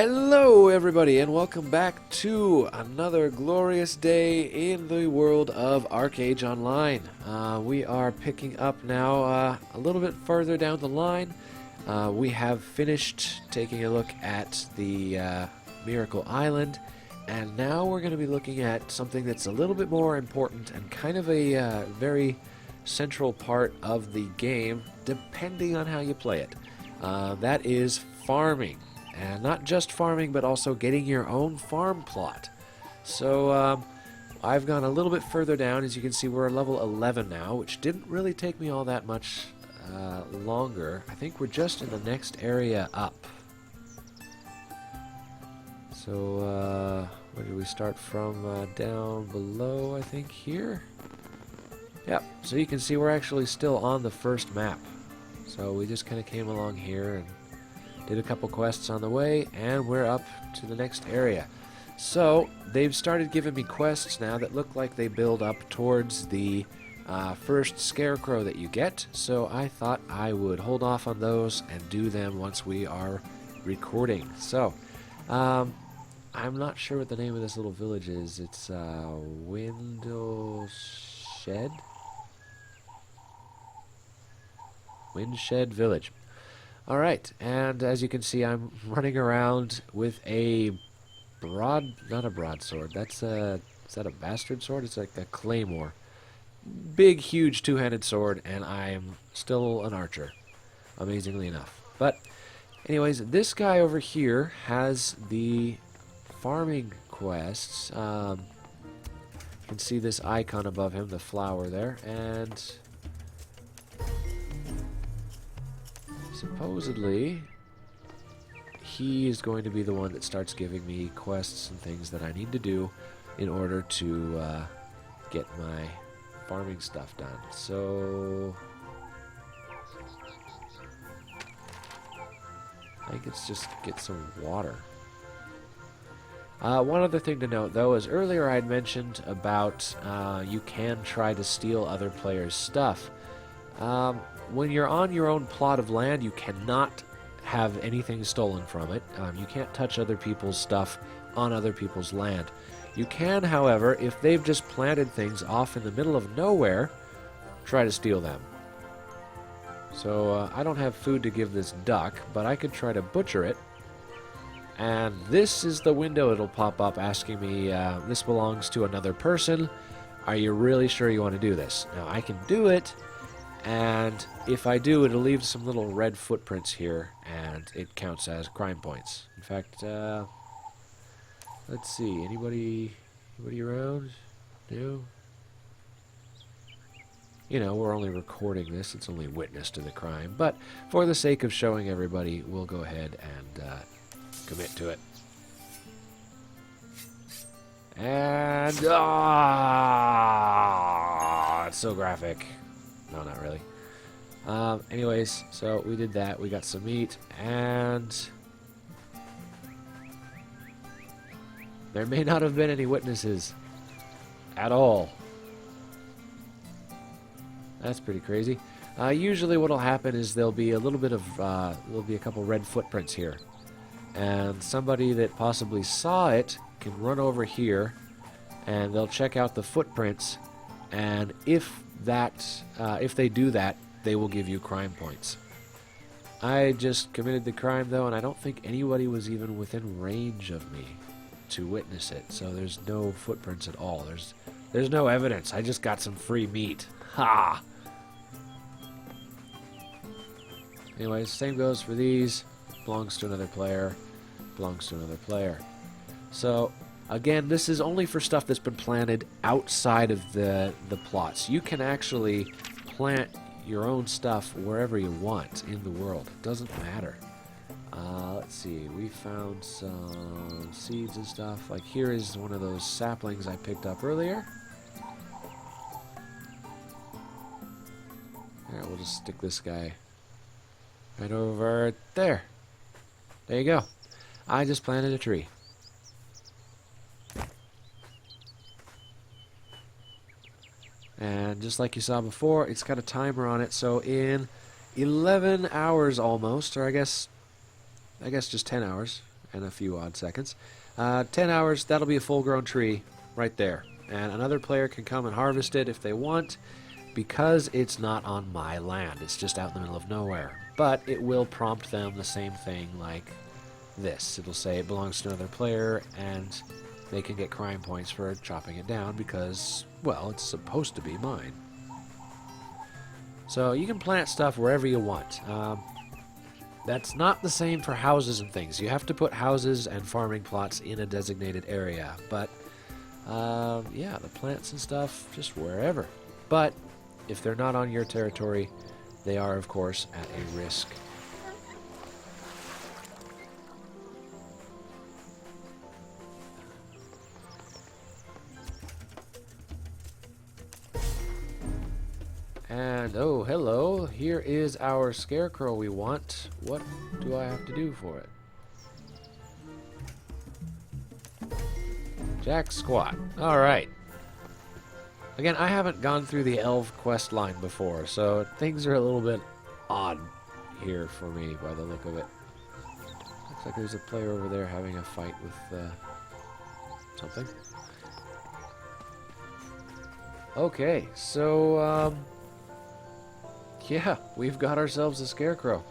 Hello everybody and welcome back to another glorious day in the world of ArcheAge Online. We are picking up now a little bit further down the line. We have finished taking a look at the Miracle Island, and now we're going to be looking at something that's a little bit more important and kind of a very central part of the game, depending on how you play it. That is farming. And not just farming, but also getting your own farm plot. So I've gone a little bit further down. As you can see, we're at level 11 now, which didn't really take me all that much longer. I think we're just in the next area up. So where did we start from? Down below, I think, here? Yep, so you can see we're actually still on the first map. So we just kind of came along here and did a couple quests on the way, and we're up to the next area. So they've started giving me quests now that look like they build up towards the first scarecrow that you get. So I thought I would hold off on those and do them once we are recording. So I'm not sure what the name of this little village is. It's Windshed Village. Alright, and as you can see, I'm running around with a not a broadsword, is that a bastard sword? It's like a claymore. Big, huge two-handed sword, and I'm still an archer, amazingly enough. But, anyways, this guy over here has the farming quests. You can see this icon above him, the flower there, and supposedly, he is going to be the one that starts giving me quests and things that I need to do in order to get my farming stuff done. So I think it's just get some water. One other thing to note, though, is earlier I had mentioned about you can try to steal other players' stuff. When you're on your own plot of land, you cannot have anything stolen from it. You can't touch other people's stuff on other people's land. You can, however, if they've just planted things off in the middle of nowhere, try to steal them. So I don't have food to give this duck, but I could try to butcher it. And this is the window it'll pop up asking me, this belongs to another person. Are you really sure you want to do this? Now, I can do it. And if I do, it'll leave some little red footprints here, and it counts as crime points. In fact, let's see, anybody around? No? You know, we're only recording this, it's only witness to the crime, but for the sake of showing everybody, we'll go ahead and commit to it. And, it's so graphic. No, not really. Anyways, so we did that. We got some meat, and there may not have been any witnesses at all. That's pretty crazy. Usually what'll happen is there'll be a little bit of, there'll be a couple red footprints here. And somebody that possibly saw it can run over here, and they'll check out the footprints, and if they do that, they will give you crime points. I just committed the crime, though, and I don't think anybody was even within range of me to witness it, so there's no footprints at all. There's no evidence. I just got some free meat. Ha! Anyways, same goes for these. Belongs to another player. Belongs to another player. So again, this is only for stuff that's been planted outside of the plots. You can actually plant your own stuff wherever you want in the world. It doesn't matter. Let's see. We found some seeds and stuff. Like here is one of those saplings I picked up earlier. Alright, we'll just stick this guy right over there. There you go. I just planted a tree. And just like you saw before, it's got a timer on it, so in 11 hours almost, or I guess just 10 hours, and a few odd seconds. 10 hours, that'll be a full-grown tree right there. And another player can come and harvest it if they want, because it's not on my land. It's just out in the middle of nowhere. But it will prompt them the same thing like this. It'll say it belongs to another player, and they can get crime points for chopping it down because, well, it's supposed to be mine. So you can plant stuff wherever you want. That's not the same for houses and things. You have to put houses and farming plots in a designated area. But, yeah, the plants and stuff, just wherever. But if they're not on your territory, they are, of course, at a risk. And, oh, hello. Here is our scarecrow we want. What do I have to do for it? Jack Squat. Alright. Again, I haven't gone through the elf quest line before, so things are a little bit odd here for me by the look of it. Looks like there's a player over there having a fight with something. Okay, so, yeah, we've got ourselves a scarecrow.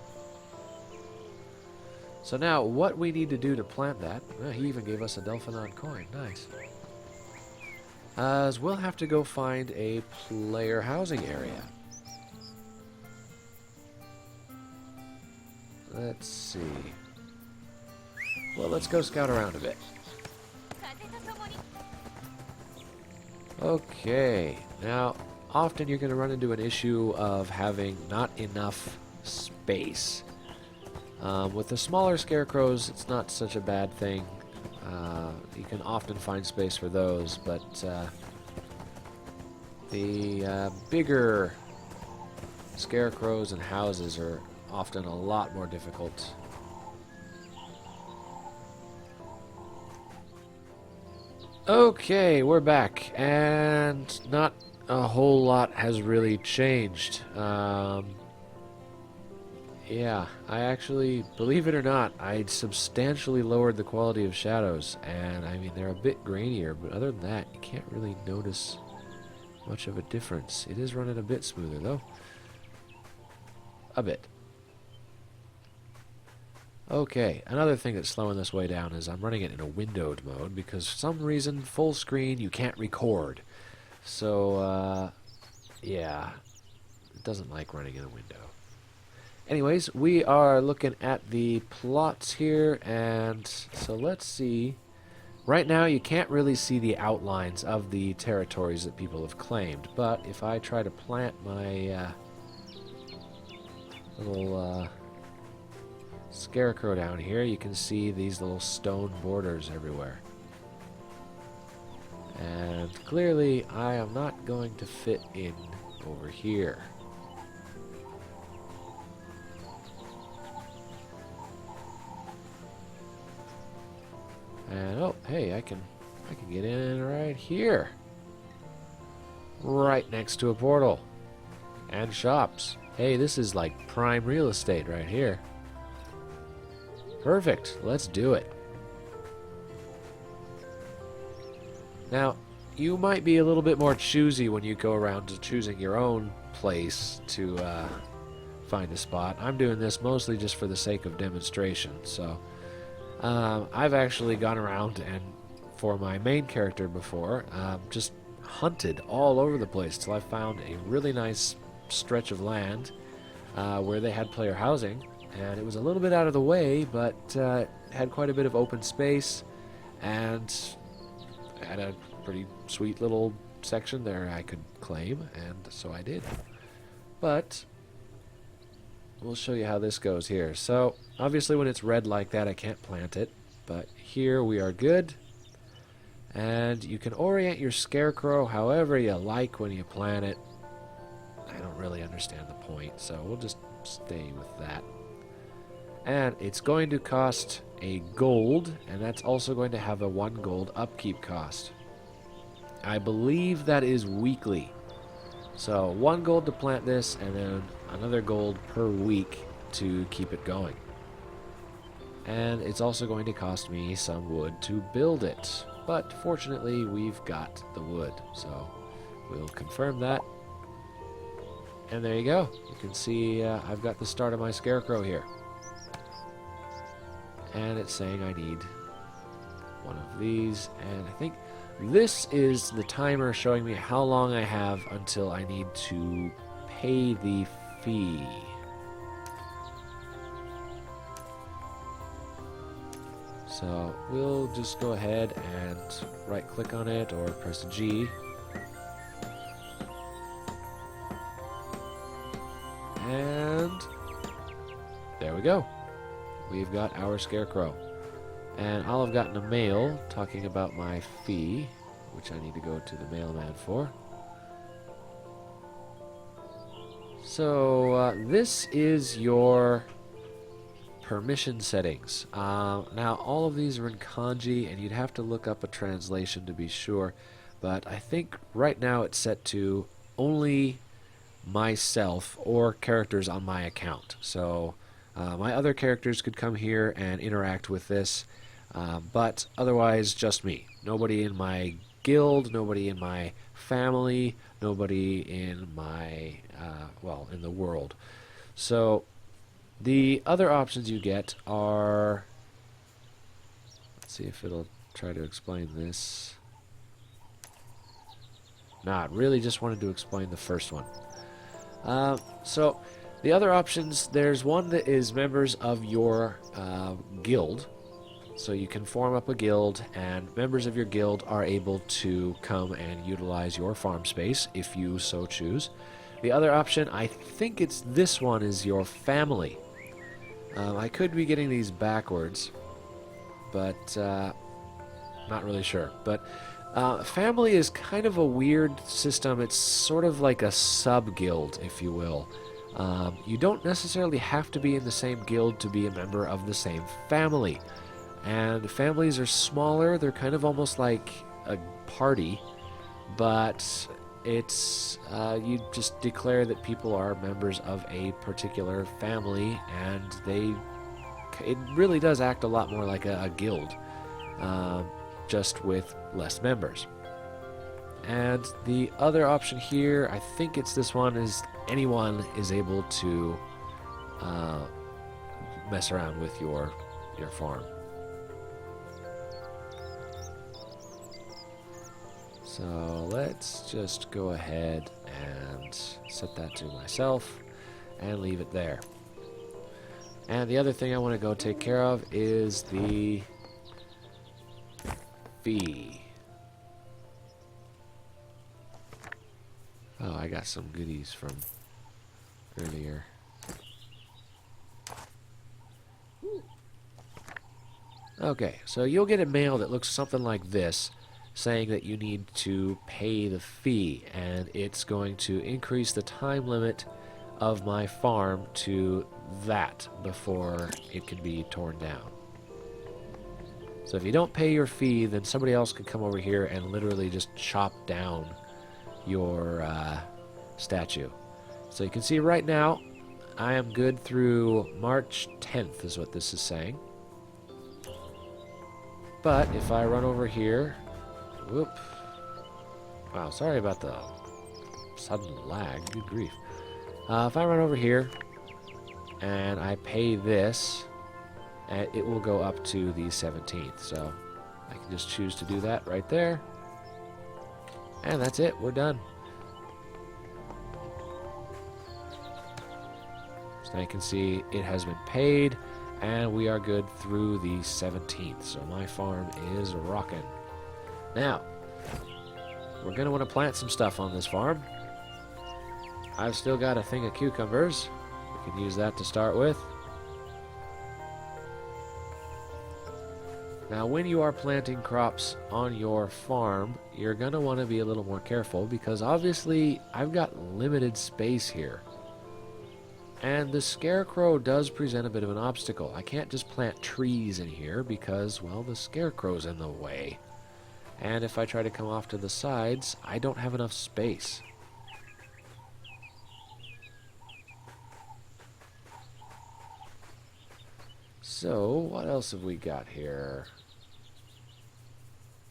So now, what we need to do to plant that... he even gave us a Delphinon coin. Nice. Is we'll have to go find a player housing area. Let's see. Well, let's go scout around a bit. Okay, now... often you're going to run into an issue of having not enough space. With the smaller scarecrows, it's not such a bad thing. You can often find space for those, but the bigger scarecrows and houses are often a lot more difficult. Okay, we're back, and not a whole lot has really changed. Yeah, I actually, believe it or not, I substantially lowered the quality of shadows, and I mean, they're a bit grainier, but other than that, you can't really notice much of a difference. It is running a bit smoother, though. A bit. Okay, another thing that's slowing this way down is I'm running it in a windowed mode, because for some reason, full screen, you can't record. So, yeah, it doesn't like running in a window. Anyways, we are looking at the plots here, and so let's see. Right now, you can't really see the outlines of the territories that people have claimed, but if I try to plant my little scarecrow down here, you can see these little stone borders everywhere. And clearly, I am not going to fit in over here. And oh, hey, I can get in right here. Right next to a portal. And shops. Hey, this is like prime real estate right here. Perfect. Let's do it. Now, you might be a little bit more choosy when you go around to choosing your own place to find a spot. I'm doing this mostly just for the sake of demonstration, so I've actually gone around and for my main character before, just hunted all over the place till I found a really nice stretch of land where they had player housing, and it was a little bit out of the way, but had quite a bit of open space, and had a pretty sweet little section there I could claim, and so I did. But we'll show you how this goes here. So obviously when it's red like that I can't plant it, but here we are good. And you can orient your scarecrow however you like when you plant it. I don't really understand the point, so we'll just stay with that. And it's going to cost a gold, and that's also going to have a 1 gold upkeep cost. I believe that is weekly. So 1 gold to plant this, and then another gold per week to keep it going. and it's also going to cost me some wood to build it. But fortunately, we've got the wood, so we'll confirm that. And there you go. You can see I've got the start of my scarecrow here. And it's saying I need one of these, and I think this is the timer showing me how long I have until I need to pay the fee. So we'll just go ahead and right click on it or press G. And there we go. We've got our scarecrow. And I'll have gotten a mail talking about my fee, which I need to go to the mailman for. So this is your permission settings. Now all of these are in kanji, and you'd have to look up a translation to be sure, but I think right now it's set to only myself or characters on my account. So my other characters could come here and interact with this, but otherwise just me. Nobody in my guild, nobody in my family, nobody in my well, in the world. So the other options you get are, let's see if it'll try to explain this. Nah, it really just wanted to explain the first one. So the other options, there's one that is members of your guild. So you can form up a guild, and members of your guild are able to come and utilize your farm space if you so choose. The other option, I think it's this one, is your family. I could be getting these backwards, but not really sure. But family is kind of a weird system. It's sort of like a sub-guild, if you will. You don't necessarily have to be in the same guild to be a member of the same family. And families are smaller. They're kind of almost like a party, but it's you just declare that people are members of a particular family, and it really does act a lot more like a guild, just with less members. And the other option here, I think it's this one, is anyone is able to mess around with your farm. So let's just go ahead and set that to myself and leave it there. And the other thing I want to go take care of is the fee. Oh, I got some goodies from earlier. Okay, so you'll get a mail that looks something like this, saying that you need to pay the fee, and it's going to increase the time limit of my farm to that before it can be torn down. So if you don't pay your fee, then somebody else can come over here and literally just chop down your statue. So you can see right now I am good through March 10th is what this is saying. But if I run over here, whoop. Wow, sorry about the sudden lag. Good grief. If I run over here and I pay this, it will go up to the 17th. So I can just choose to do that right there. And that's it. We're done. So now you can see it has been paid, and we are good through the 17th. So my farm is rocking. Now, we're going to want to plant some stuff on this farm. I've still got a thing of cucumbers. We can use that to start with. Now, when you are planting crops on your farm, you're going to want to be a little more careful, because obviously I've got limited space here. And the scarecrow does present a bit of an obstacle. I can't just plant trees in here because, well, the scarecrow's in the way. And if I try to come off to the sides, I don't have enough space. So, what else have we got here?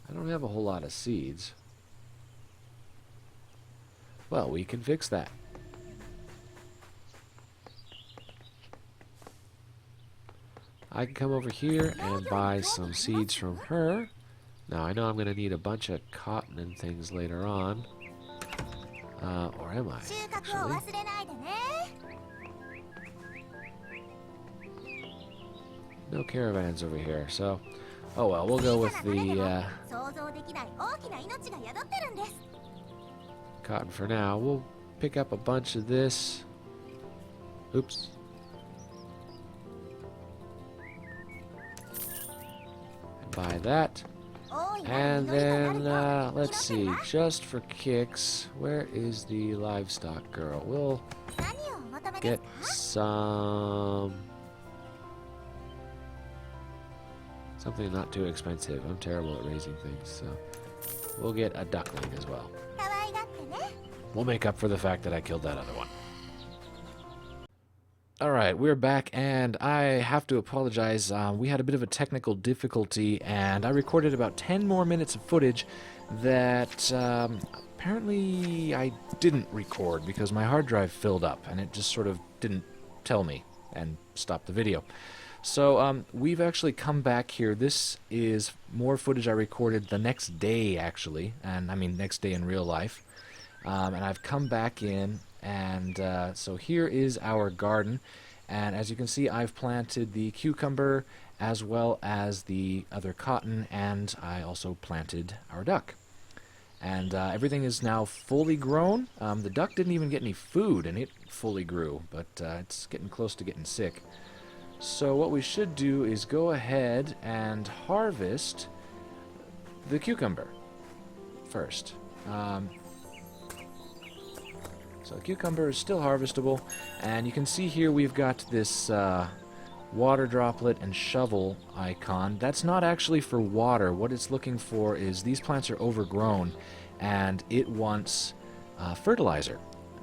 I don't have a whole lot of seeds. Well, we can fix that. I can come over here and buy some seeds from her. Now, I know I'm going to need a bunch of cotton and things later on. Or am I, actually? No caravans over here, so... Oh well, we'll go with the cotton for now. We'll pick up a bunch of this. Oops. Buy that. And then, let's see, just for kicks, where is the livestock girl? We'll get some... something not too expensive. I'm terrible at raising things, so we'll get a duckling as well. We'll make up for the fact that I killed that other one. Alright, we're back, and I have to apologize. We had a bit of a technical difficulty, and I recorded about 10 more minutes of footage that apparently I didn't record because my hard drive filled up, and it just sort of didn't tell me and stopped the video. So we've actually come back here. This is more footage I recorded the next day, actually, and I mean next day in real life. And I've come back in, and so here is our garden, and as you can see, I've planted the cucumber as well as the other cotton, and I also planted our duck. And everything is now fully grown. The duck didn't even get any food, and it fully grew, but it's getting close to getting sick. So what we should do is go ahead and harvest the cucumber first. So the cucumber is still harvestable, and you can see here we've got this water droplet and shovel icon. That's not actually for water. What it's looking for is these plants are overgrown, and it wants fertilizer.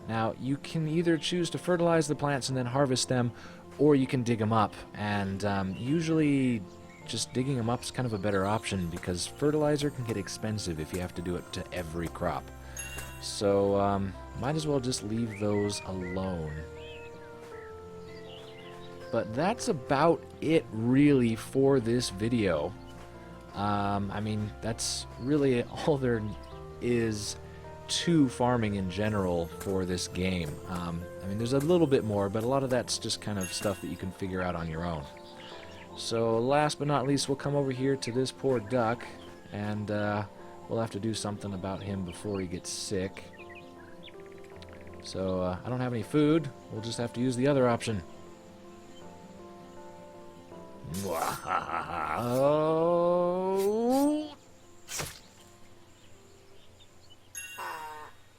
Now, you can either choose to fertilize the plants and then harvest them, or you can dig them up, and usually just digging them up is kind of a better option because fertilizer can get expensive if you have to do it to every crop. So, might as well just leave those alone. But that's about it, really, for this video. I mean, that's really all there is to farming in general for this game. I mean, there's a little bit more, but a lot of that's just kind of stuff that you can figure out on your own. So, last but not least, we'll come over here to this poor duck, and we'll have to do something about him before he gets sick. So, I don't have any food. We'll just have to use the other option. Oh.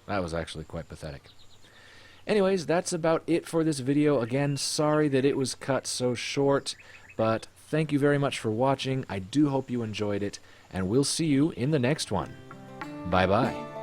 That was actually quite pathetic. Anyways, that's about it for this video. Again, sorry that it was cut so short, but thank you very much for watching. I do hope you enjoyed it, and we'll see you in the next one. Bye-bye.